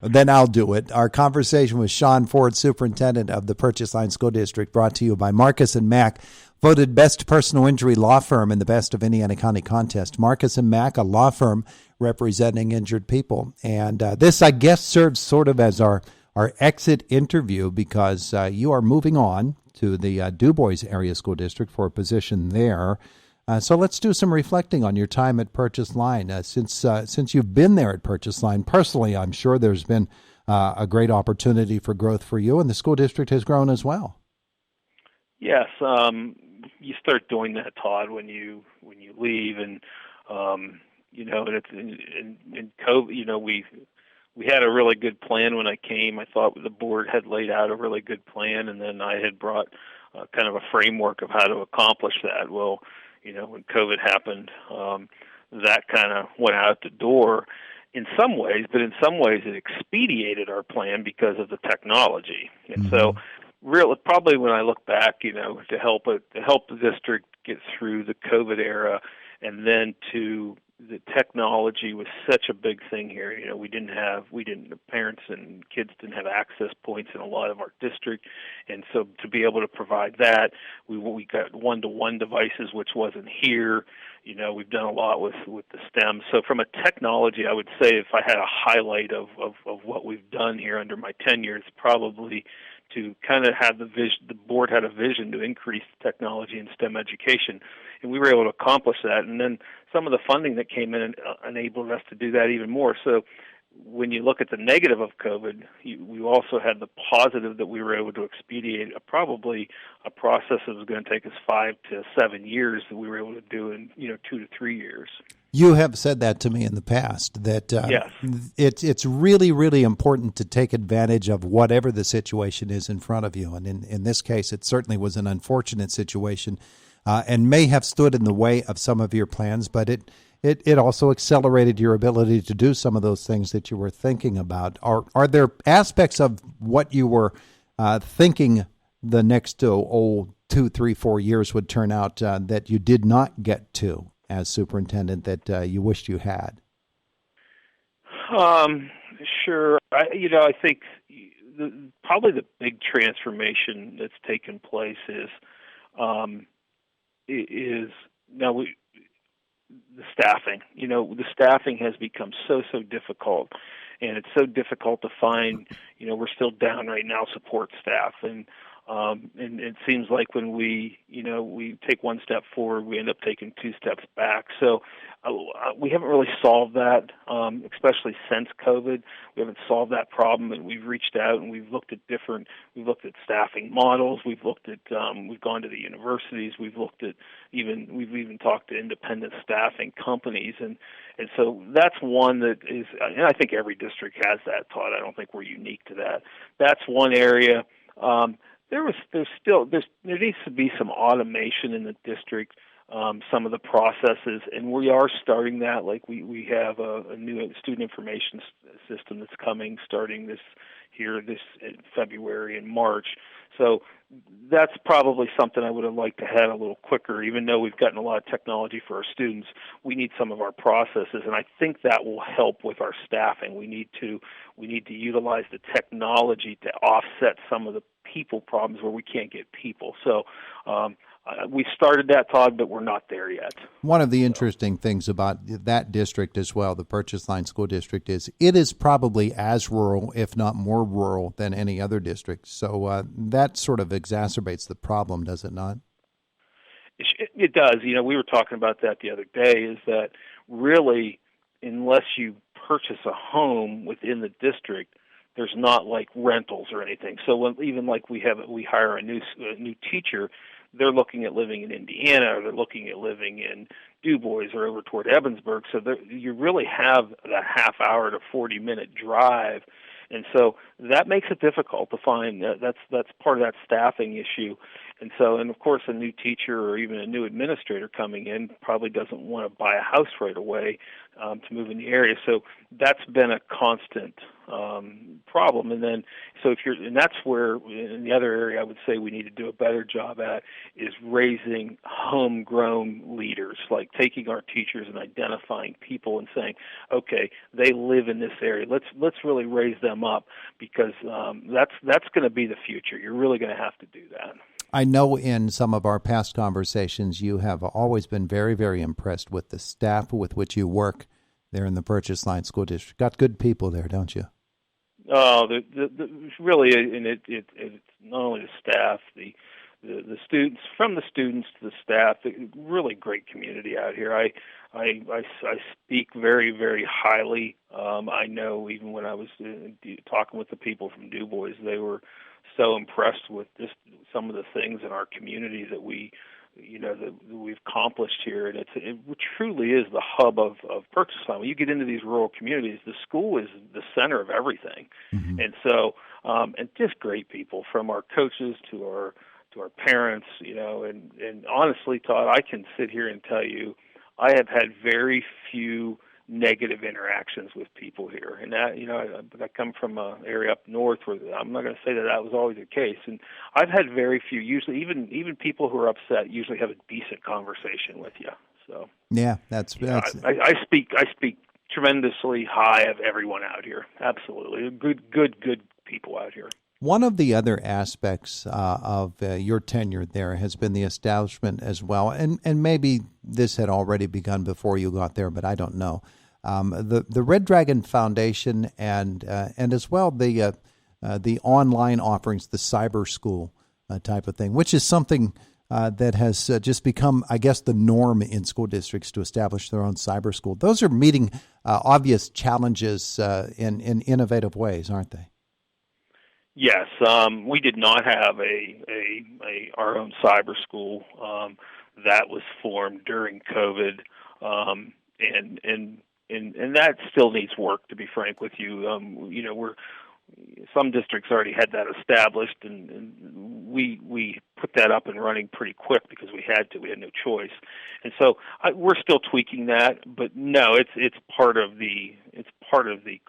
Then I'll do it. Our conversation with Shawn Ford, superintendent of the Purchase Line School District, brought to you by Marcus and Mack, voted best personal injury law firm in the Best of Indiana County contest. Marcus and Mack, a law firm representing injured people. And this, I guess, serves sort of as our exit interview because you are moving on to the Du Bois Area School District for a position there. So let's do some reflecting on your time at Purchase Line. Since you've been there at Purchase Line, personally, I'm sure there's been a great opportunity for growth for you, and the school district has grown as well. Yes, you start doing that, Todd, when you leave, and and it's in COVID. We had a really good plan when I came. I thought the board had laid out a really good plan, and then I had brought kind of a framework of how to accomplish that. Well, when COVID happened, that kind of went out the door in some ways, but in some ways it expedited our plan because of the technology. And so really, probably when I look back, to help the district get through the COVID era, and then to the technology was such a big thing here. The parents and kids didn't have access points in a lot of our district, and so to be able to provide that, we got one-to-one devices, which wasn't here. We've done a lot with the STEM. So from a technology, I would say if I had a highlight of what we've done here under my tenure, it's probably to kind of have the vision. The board had a vision to increase technology in STEM education, and we were able to accomplish that. And then some of the funding that came in enabled us to do that even more. So when you look at the negative of COVID, we also had the positive that we were able to expedite probably a process that was going to take us 5 to 7 years that we were able to do in 2 to 3 years. You have said that to me in the past, that yes. It's really, really important to take advantage of whatever the situation is in front of you. And in this case, it certainly was an unfortunate situation and may have stood in the way of some of your plans, but it also accelerated your ability to do some of those things that you were thinking about. Are there aspects of what you were thinking the next 2, 3, 4 years would turn out that you did not get to as superintendent that you wished you had? Sure. I think probably the big transformation that's taken place is now the staffing. The staffing has become so difficult, and it's so difficult to find. We're still down right now support staff, and it seems like when we take one step forward, we end up taking 2 steps back. So we haven't really solved that, especially since COVID. We haven't solved that problem, and we've reached out and we've looked at staffing models. We've gone to the universities. We've even talked to independent staffing companies, and so that's one that is, and I think every district has that, Todd. I don't think we're unique to that. That's one area. There needs to be some automation in the district, some of the processes, and we are starting that. Like we have a new student information system that's coming, starting this in February and March. So that's probably something I would have liked to have a little quicker. Even though we've gotten a lot of technology for our students, we need some of our processes, and I think that will help with our staffing. We need to utilize the technology to offset some of the people problems where we can't get people. So we started that, Todd, but we're not there yet. One of the interesting things about that district as well, the Purchase Line School District, is it is probably as rural, if not more rural, than any other district. So that sort of exacerbates the problem, does it not? It does. We were talking about that the other day, is that really, unless you purchase a home within the district, there's not like rentals or anything. So even like we hire a new teacher, they're looking at living in Indiana, or they're looking at living in Du Bois or over toward Evansburg. So you really have that half-hour to 40-minute drive, and so that makes it difficult to find. That's part of that staffing issue, and of course, a new teacher or even a new administrator coming in probably doesn't want to buy a house right away. to move in the area. So that's been a constant problem. And then, and that's where, in the other area I would say we need to do a better job at is raising homegrown leaders, like taking our teachers and identifying people and saying, okay, they live in this area. Let's really raise them up, because that's going to be the future. You're really going to have to do that. I know in some of our past conversations you have always been very, very impressed with the staff with which you work there in the Purchase Line School District. Got good people there, don't you? Oh, really, and it's not only the staff, the students, from the students to the staff. Really great community out here. I speak very, very highly. I know even when I was talking with the people from Du Bois, they were so impressed with just some of the things in our community that we've accomplished here, and it truly is the hub of Purchase Line. When you get into these rural communities, the school is the center of everything, and so and just great people, from our coaches to our parents, and honestly, Todd, I can sit here and tell you, I have had very few negative interactions with people here, and that I come from an area up north where I'm not going to say that was always the case, and I've had very few. Usually, even people who are upset usually have a decent conversation with you. So yeah, that's. I speak tremendously high of everyone out here. Absolutely, good people out here. One of the other aspects of your tenure there has been the establishment as well, and maybe this had already begun before you got there, but I don't know. The Red Dragon Foundation and as well the online offerings, the cyber school type of thing, which is something that has just become, I guess, the norm in school districts to establish their own cyber school. Those are meeting obvious challenges in innovative ways, aren't they? Yes, we did not have our own cyber school. That was formed during COVID, and that still needs work, to be frank with you. Some districts already had that established, and we put that up and running pretty quick because we had no choice. And so we're still tweaking that, but no, it's part of the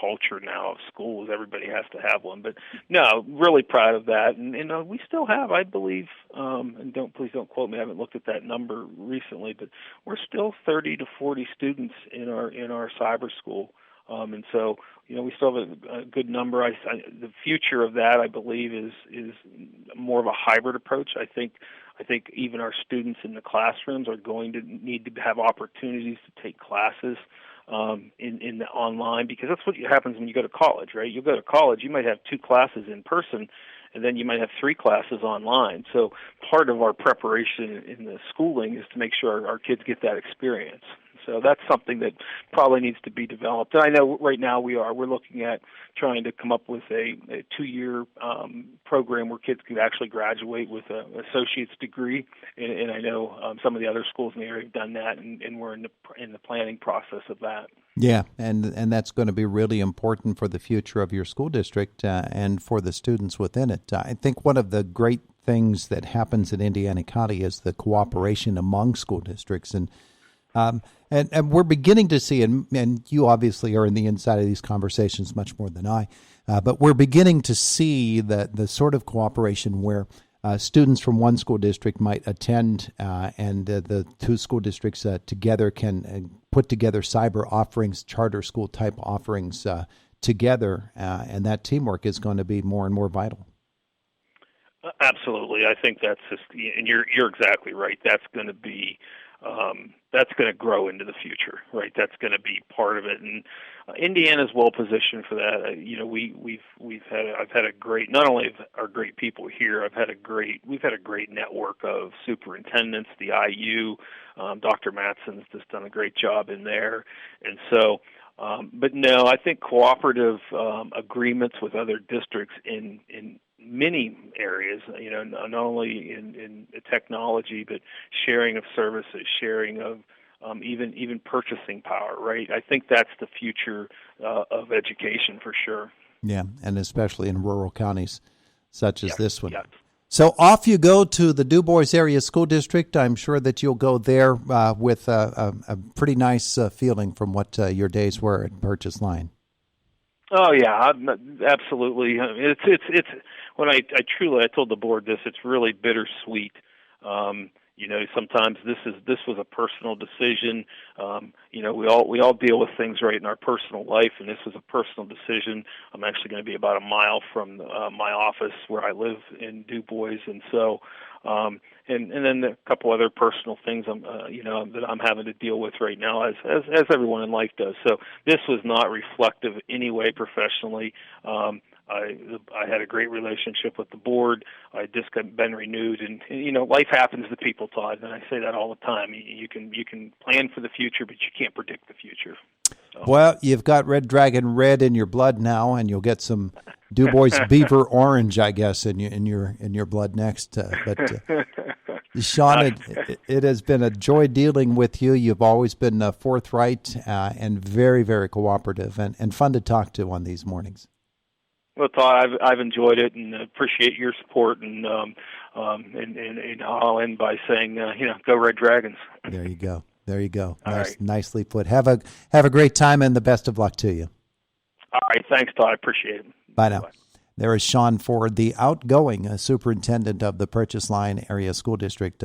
culture now of schools. Everybody has to have one. But no, really proud of that, and we still have, I believe, and please don't quote me, I haven't looked at that number recently, but we're still 30 to 40 students in our cyber school. And so, we still have a good number. The future of that, I believe, is more of a hybrid approach. I think even our students in the classrooms are going to need to have opportunities to take classes in the online, because that's what happens when you go to college, right? You go to college, you might have 2 classes in person, and then you might have 3 classes online. So part of our preparation in the schooling is to make sure our kids get that experience. So that's something that probably needs to be developed. And I know right now we're looking at trying to come up with a 2-year program where kids could actually graduate with an associate's degree. And I know some of the other schools in the area have done that, and we're in the planning process of that. Yeah, and that's going to be really important for the future of your school district and for the students within it. I think one of the great things that happens in Indiana County is the cooperation among school districts, and we're beginning to see, and you obviously are in the inside of these conversations much more than I, but we're beginning to see the sort of cooperation where students from one school district might attend, and the 2 school districts together can put together cyber offerings, charter school type offerings together, and that teamwork is going to be more and more vital. Absolutely, I think that's just, and you're exactly right. That's going to be. That's going to grow into the future, right? That's going to be part of it, and Indiana's well positioned for that. I've had a great, not only are great people here, we've had a great network of superintendents, the IU, Dr. Matson's just done a great job in there, and so. But no, I think cooperative agreements with other districts in many areas, not only in technology, but sharing of services, sharing of even purchasing power, right? I think that's the future of education for sure. Yeah, and especially in rural counties such as this one. Yeah. So off you go to the Du Bois Area School District. I'm sure that you'll go there with a pretty nice feeling from what your days were at Purchase Line. Oh yeah, absolutely. It's when I told the board this. It's really bittersweet. Sometimes this was a personal decision. We all deal with things right in our personal life, and this was a personal decision. I'm actually going to be about a mile from my office where I live in Du Bois, and so and then a couple other personal things that I'm having to deal with right now, as everyone in life does. So this was not reflective any way professionally. I had a great relationship with the board. I just been renewed, and life happens to people, Todd, and I say that all the time. You can plan for the future, but you can't predict the future. So. Well, you've got Red Dragon Red in your blood now, and you'll get some Du Bois Beaver Orange, I guess, in your blood next. Shawn, it has been a joy dealing with you. You've always been forthright and very, very cooperative, and fun to talk to on these mornings. Well, Todd, I've enjoyed it and appreciate your support, and I'll end by saying, go Red Dragons. There you go. Right. Nicely put. Have a great time, and the best of luck to you. All right, thanks, Todd. I appreciate it. Bye now. Bye. There is Shawn Ford, the outgoing superintendent of the Purchase Line Area School District.